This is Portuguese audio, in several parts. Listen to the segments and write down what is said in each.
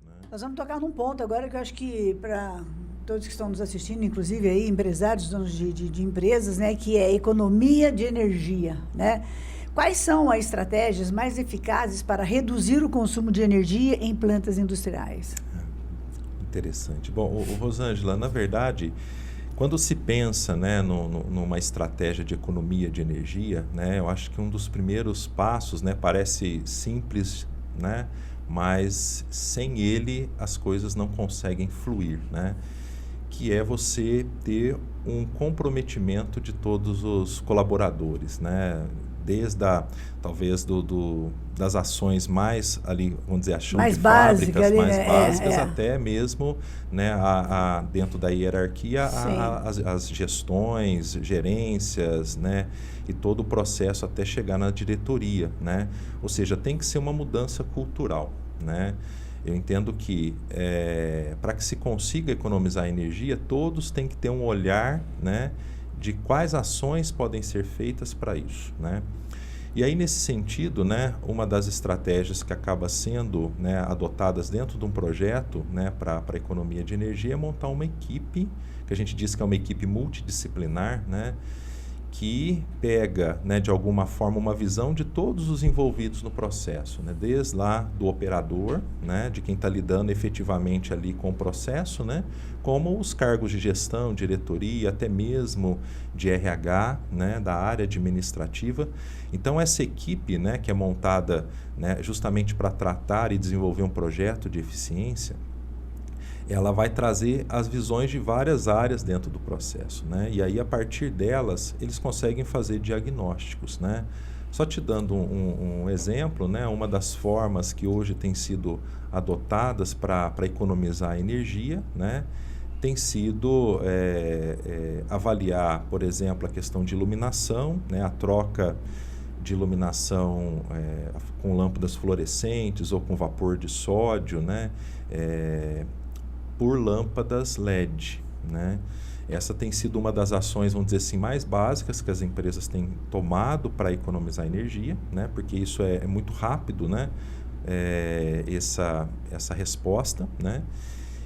né? Nós vamos tocar num ponto agora que eu acho que para todos que estão nos assistindo, inclusive aí empresários, donos de empresas, né, que é economia de energia, né? Quais são as estratégias mais eficazes para reduzir o consumo de energia em plantas industriais? Interessante. Bom, Rosângela, na verdade, quando se pensa, né, numa estratégia de economia de energia, né, eu acho que um dos primeiros passos, né, parece simples, né, mas sem ele as coisas não conseguem fluir, né, que é você ter um comprometimento de todos os colaboradores, né, desde talvez das ações mais ali, vamos dizer, a chão de Mais básica fábricas ali, mais né? básicas, até mesmo, né, dentro da hierarquia, Sim. as gestões, gerências, né, e todo o processo até chegar na diretoria, né? Ou seja, tem que ser uma mudança cultural, né? Eu entendo que para que se consiga economizar energia, todos têm que ter um olhar, né, de quais ações podem ser feitas para isso, né? E aí, nesse sentido, né, uma das estratégias que acaba sendo, né, adotadas dentro de um projeto, né, para a economia de energia é montar uma equipe, que a gente diz que é uma equipe multidisciplinar, né, que pega, né, de alguma forma, uma visão de todos os envolvidos no processo, né, desde lá do operador, né, de quem está lidando efetivamente ali com o processo, né, como os cargos de gestão, diretoria, até mesmo de RH, né, da área administrativa. Então, essa equipe, né, que é montada, né, justamente para tratar e desenvolver um projeto de eficiência, ela vai trazer as visões de várias áreas dentro do processo, né? E aí, a partir delas, eles conseguem fazer diagnósticos, né? Só te dando um exemplo, né? Uma das formas que hoje tem sido adotadas para economizar energia, né, tem sido avaliar, por exemplo, a questão de iluminação, né? A troca de iluminação com lâmpadas fluorescentes ou com vapor de sódio, né? Por lâmpadas LED, né? Essa tem sido uma das ações, vamos dizer assim, mais básicas que as empresas têm tomado para economizar energia, né? Porque isso é muito rápido, né? Essa resposta, né?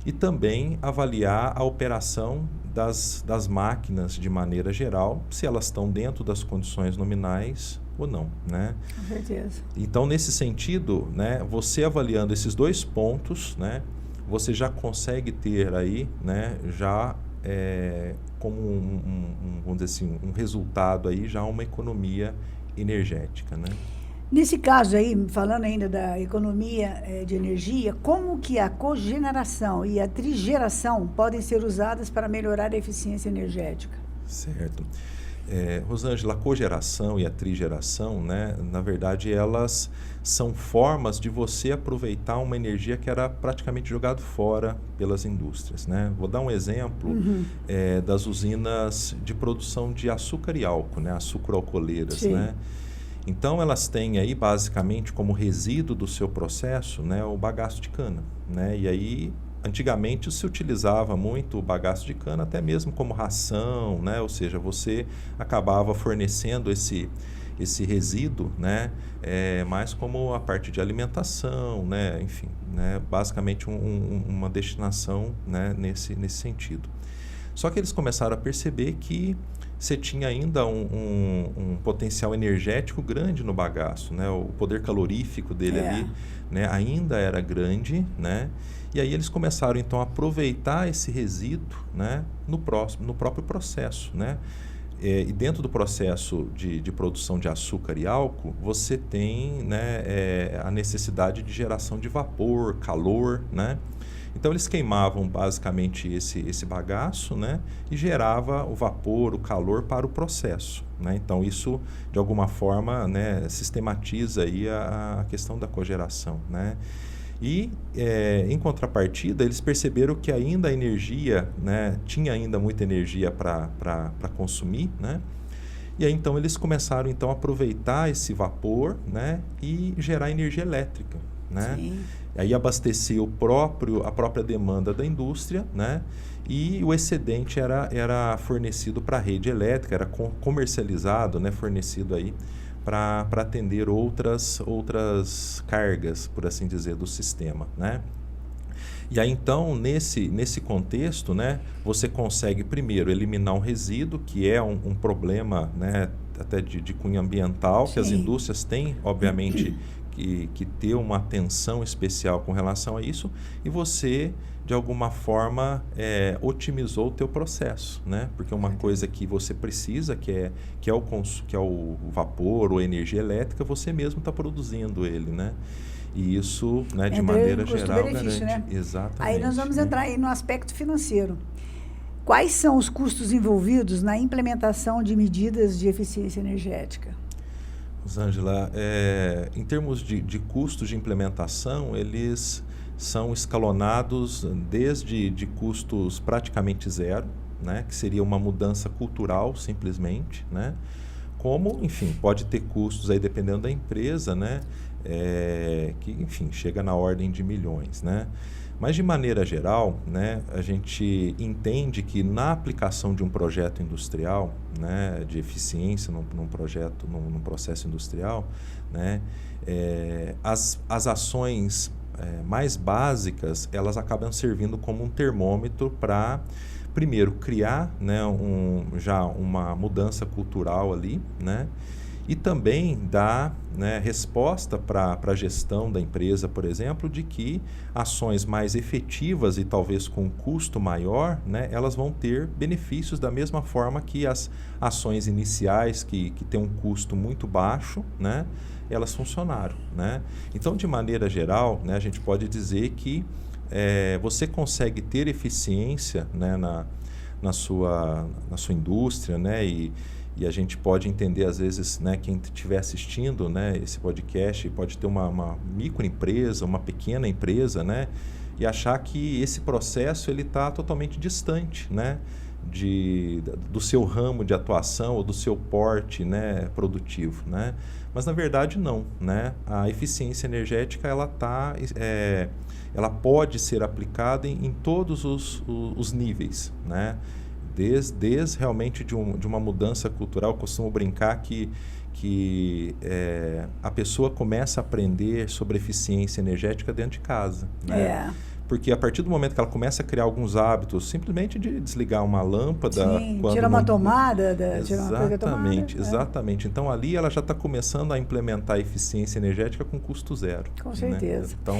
E também avaliar a operação das máquinas de maneira geral, se elas estão dentro das condições nominais ou não, né? Com certeza. Então, nesse sentido, né, você avaliando esses dois pontos, né, você já consegue ter aí, né, já como vamos dizer assim, um resultado aí, já uma economia energética, né? Nesse caso aí, falando ainda da economia de energia, como que a cogeneração e a trigeração podem ser usadas para melhorar a eficiência energética? Certo. Rosângela, a cogeração e a trigeração, né, na verdade, elas são formas de você aproveitar uma energia que era praticamente jogada fora pelas indústrias, né? Vou dar um exemplo das usinas de produção de açúcar e álcool, né, açúcar-alcooleiras, Sim. né? Então, elas têm aí, basicamente, como resíduo do seu processo, né, o bagaço de cana, né? E aí, antigamente, se utilizava muito o bagaço de cana, até mesmo como ração, né? Ou seja, você acabava fornecendo esse resíduo, né, mais como a parte de alimentação, né? Enfim, né? Basicamente uma destinação, né, nesse sentido. Só que eles começaram a perceber que você tinha ainda um potencial energético grande no bagaço, né? O poder calorífico dele ali, né, ainda era grande, né? E aí eles começaram então a aproveitar esse resíduo, né, no próprio processo, né? E dentro do processo de produção de açúcar e álcool, você tem, né, a necessidade de geração de vapor, calor, né? Então, eles queimavam basicamente esse bagaço, né, e gerava o vapor, o calor para o processo, né? Então, isso, de alguma forma, né, sistematiza aí a questão da cogeração, né? E, em contrapartida, eles perceberam que ainda a energia, né, tinha ainda muita energia para consumir, né? E aí, então, eles começaram então, a aproveitar esse vapor, né, e gerar energia elétrica, né? Sim. Aí abastecer a própria demanda da indústria, né? E o excedente era fornecido para a rede elétrica, era comercializado, né, fornecido aí para atender outras cargas, por assim dizer, do sistema, né? E aí, então, nesse contexto, né, você consegue, primeiro, eliminar um resíduo, que é um problema, né, até de cunho ambiental, que as Sim. indústrias têm, obviamente, que ter uma atenção especial com relação a isso, e você, de alguma forma, otimizou o teu processo, né? Porque uma coisa que você precisa, que é o vapor ou energia elétrica, você mesmo está produzindo ele, né? E isso, né, de maneira geral, garante. Né? Exatamente. Aí nós vamos entrar aí no aspecto financeiro. Quais são os custos envolvidos na implementação de medidas de eficiência energética? Rosângela, em termos de custos de implementação, eles são escalonados desde de custos praticamente zero, né, que seria uma mudança cultural simplesmente, né, como, enfim, pode ter custos aí dependendo da empresa, né, que, enfim, chega na ordem de milhões, né. Mas, de maneira geral, né, a gente entende que na aplicação de um projeto industrial, né, de eficiência num processo industrial, né, as ações mais básicas, elas acabam servindo como um termômetro para, primeiro, criar, né, já uma mudança cultural ali, né, e também dar, né, resposta para a gestão da empresa, por exemplo, de que ações mais efetivas e talvez com um custo maior, né, elas vão ter benefícios da mesma forma que as ações iniciais que têm um custo muito baixo, né, elas funcionaram, né? Então, de maneira geral, né, a gente pode dizer que você consegue ter eficiência, né, na sua indústria, né, e a gente pode entender, às vezes, né, quem estiver assistindo, né, esse podcast pode ter uma microempresa, uma pequena empresa, né, e achar que esse processo está totalmente distante, né, do seu ramo de atuação ou do seu porte, né, produtivo, né? Mas, na verdade, não, né? A eficiência energética ela pode ser aplicada em todos os níveis, né? Desde realmente de uma mudança cultural. Eu costumo brincar que a pessoa começa a aprender sobre eficiência energética dentro de casa, né? Porque a partir do momento que ela começa a criar alguns hábitos, simplesmente de desligar uma lâmpada... Sim, tirar uma tomada, tirar uma coisa da tomada. Exatamente. Então, ali ela já está começando a implementar a eficiência energética com custo zero. Com certeza. Né? Então,